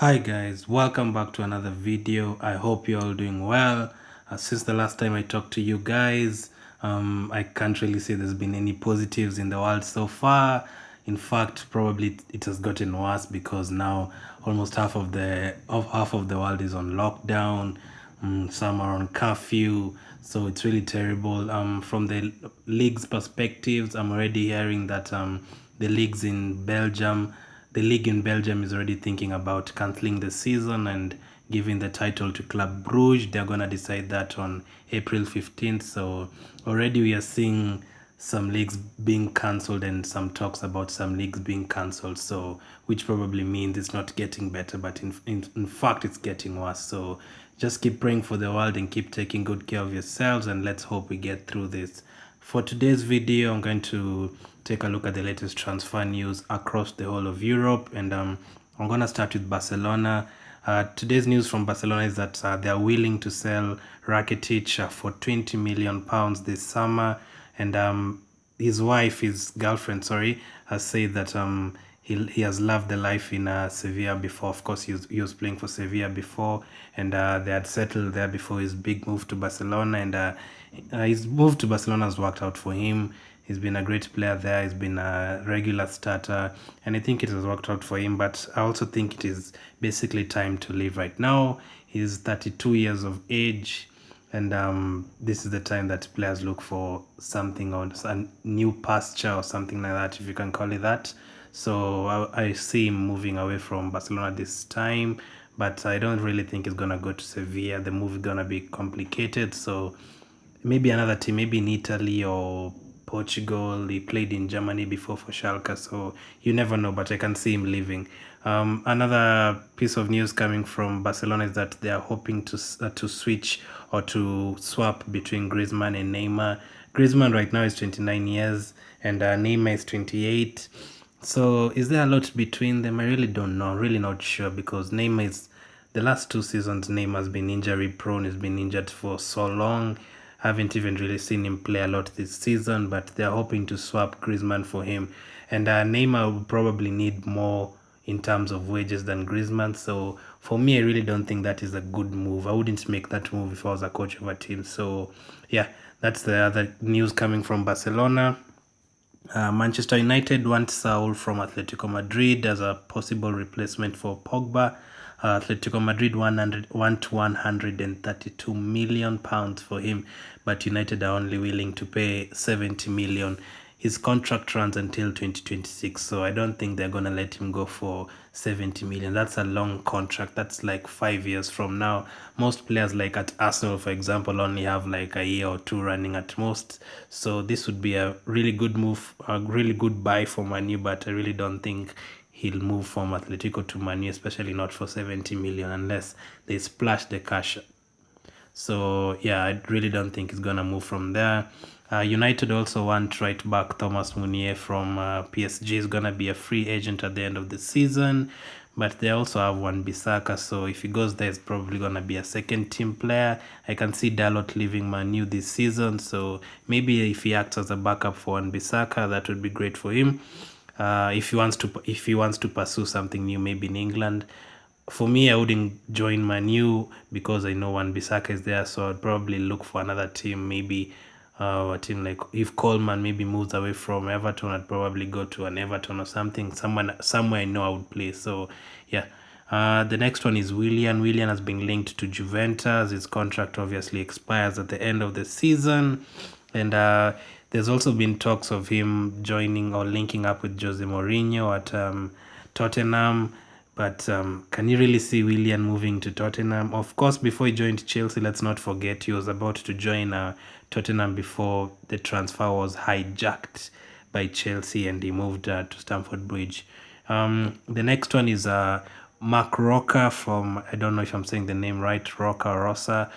Hi guys, welcome back to another video. I hope you're all doing well. Since the last time I talked to you guys, I can't really say there's been any positives in the world so far. In fact, probably it has gotten worse because now almost half of the world is on lockdown. Some are on curfew, so it's really terrible. From the league's perspectives, I'm already hearing that the leagues in Belgium the league in Belgium is already thinking about cancelling the season and giving the title to Club Brugge. They're going to decide that on April 15th. So already we are seeing some leagues being cancelled and some talks about some leagues being cancelled. So which probably means it's not getting better, but in fact it's getting worse. So just keep praying for the world and keep taking good care of yourselves, and let's hope we get through this. For today's video, I'm going to take a look at the latest transfer news across the whole of Europe, and I'm going to start with Barcelona. Today's news from Barcelona is that they are willing to sell Rakitic for £20 million this summer, and his girlfriend, has said that he has loved the life in Sevilla before. Of course, he was playing for Sevilla before, and they had settled there before his big move to Barcelona. And his move to Barcelona has worked out for him. He's been a great player there. He's been a regular starter, and I think it has worked out for him. But I also think it is basically time to leave right now. He's 32 years of age, and this is the time that players look for something on a new pasture or something like that, if you can call it that. So I see him moving away from Barcelona this time, but I don't really think he's gonna go to Sevilla. The move is gonna be complicated, so maybe another team, maybe in Italy or Portugal. He played in Germany before for Schalke, so you never know, but I can see him leaving. Another piece of news coming from Barcelona is that they are hoping to switch or to swap between Griezmann and Neymar. Griezmann right now is 29 years and Neymar is 28. So is there a lot between them? I really don't know. I'm really not sure, because Neymar is, the last 2 seasons Neymar has been injury prone. He's been injured for so long. I haven't even really seen him play a lot this season, but they're hoping to swap Griezmann for him. And Neymar will probably need more in terms of wages than Griezmann. So for me, I really don't think that is a good move. I wouldn't make that move if I was a coach of a team. So yeah, that's the other news coming from Barcelona. Manchester United want Saul from Atletico Madrid as a possible replacement for Pogba. Atletico Madrid want £132 million for him, but United are only willing to pay 70 million. His contract runs until 2026, so I don't think they're gonna let him go for 70 million. That's a long contract. That's like 5 years from now. Most players, like at Arsenal for example, only have like a year or two running at most. So this would be a really good move, a really good buy for Man U, but I really don't think he'll move from Atletico to Man U, especially not for 70 million, unless they splash the cash. So yeah, I really don't think he's gonna move from there. United also want right back Thomas Meunier from PSG. Is gonna be a free agent at the end of the season, but they also have Wan-Bissaka. So if he goes there, it's probably gonna be a second team player. I can see Dalot leaving Man U this season, so maybe if he acts as a backup for Wan-Bissaka, that would be great for him. If he wants to pursue something new, maybe in England. For me, I wouldn't join Man U because I know Wan-Bissaka is there, so I'd probably look for another team. Maybe a team like, if Coleman maybe moves away from Everton, I'd probably go to an Everton or something, somewhere I know I would play. So yeah. The next one is Willian. Willian has been linked to Juventus. His contract obviously expires at the end of the season, and there's also been talks of him joining or linking up with Jose Mourinho at Tottenham. But can you really see Willian moving to Tottenham? Of course, before he joined Chelsea, let's not forget, he was about to join Tottenham before the transfer was hijacked by Chelsea and he moved to Stamford Bridge. The next one is Mark Roca from, I don't know if I'm saying the name right, Rosa.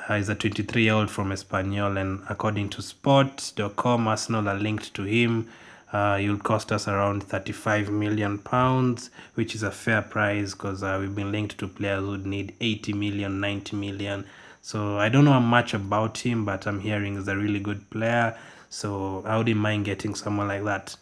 He's a 23-year-old from Espanyol, and according to Sport.com, Arsenal are linked to him. He'll cost us around £35 million, which is a fair price, because we've been linked to players who would need 80 million, 90 million. So I don't know much about him, but I'm hearing he's a really good player. So I wouldn't mind getting someone like that.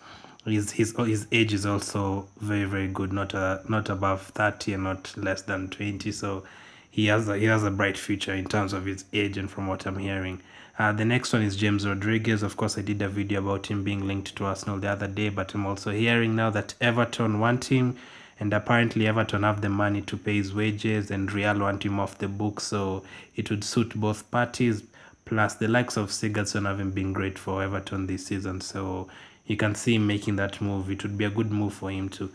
his age is also very very good, not above 30 and not less than 20. So he has a bright future in terms of his age, and from what I'm hearing. The next one is James Rodriguez. Of course, I did a video about him being linked to Arsenal the other day, but I'm also hearing now that Everton want him, and apparently Everton have the money to pay his wages, and Real want him off the book, so it would suit both parties. Plus, the likes of Sigurdsson haven't been great for Everton this season, so you can see him making that move. It would be a good move for him too.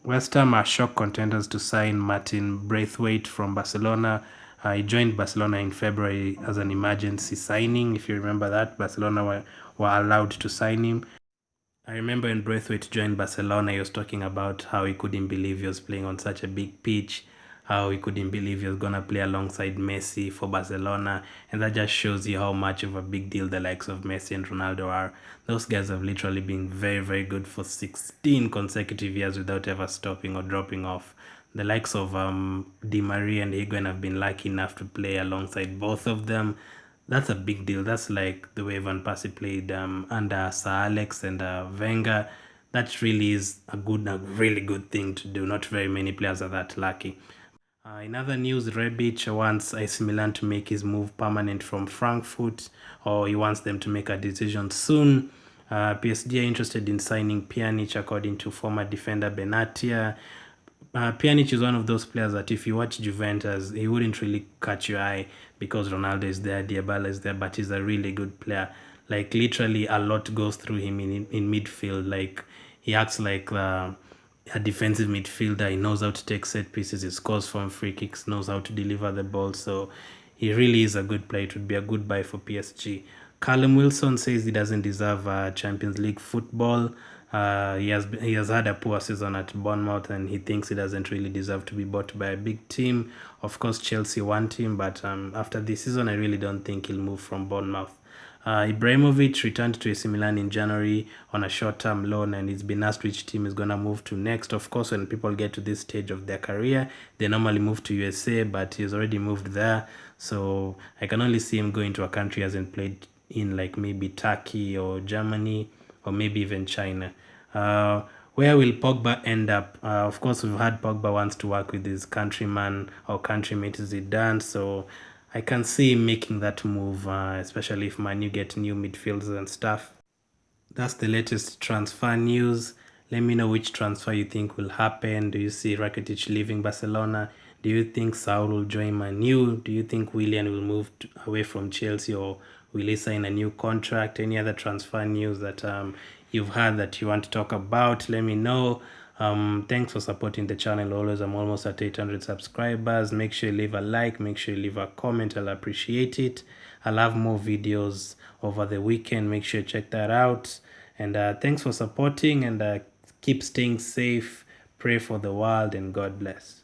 West Ham are shock contenders to sign Martin Braithwaite from Barcelona. He joined Barcelona in February as an emergency signing. If you remember that, Barcelona were allowed to sign him. I remember when Braithwaite joined Barcelona, he was talking about how he couldn't believe he was playing on such a big pitch, how he couldn't believe he was going to play alongside Messi for Barcelona. And that just shows you how much of a big deal the likes of Messi and Ronaldo are. Those guys have literally been very, very good for 16 consecutive years without ever stopping or dropping off. The likes of Di Maria and Higuain have been lucky enough to play alongside both of them. That's a big deal. That's like the way Van Persie played under Sir Alex and Wenger. That really is a really good thing to do. Not very many players are that lucky. In other news, Rebic wants AC Milan to make his move permanent from Frankfurt, or he wants them to make a decision soon. PSG are interested in signing Pjanic, according to former defender Benatia. Pjanic is one of those players that if you watch Juventus, he wouldn't really catch your eye because Ronaldo is there, Dybala is there, but he's a really good player. Like literally, a lot goes through him in midfield. Like he acts like a defensive midfielder. He knows how to take set pieces. He scores from free kicks. Knows how to deliver the ball. So he really is a good player. It would be a good buy for PSG. Callum Wilson says he doesn't deserve Champions League football. He has had a poor season at Bournemouth, and he thinks he doesn't really deserve to be bought by a big team. Of course, Chelsea want him, but after this season, I really don't think he'll move from Bournemouth. Ibrahimovic returned to AC Milan in January on a short-term loan, and he's been asked which team is going to move to next. Of course, when people get to this stage of their career, they normally move to USA, but he's already moved there. So I can only see him going to a country he hasn't played in, like maybe Turkey or Germany or maybe even China. Where will Pogba end up? Of course, we've had Pogba wants to work with his countryman or countrymate Zidane, so I can see him making that move, especially if Man U get new midfielders and stuff. That's the latest transfer news. Let me know which transfer you think will happen. Do you see Rakitic leaving Barcelona? Do you think Saul will join Man U? Do you think Willian will move away from Chelsea, or will he sign a new contract? Any other transfer news that you've heard that you want to talk about? Let me know. Thanks for supporting the channel. Always, I'm almost at 800 subscribers. Make sure you leave a like. Make sure you leave a comment. I'll appreciate it. I'll have more videos over the weekend. Make sure you check that out. And thanks for supporting, and keep staying safe. Pray for the world, and God bless.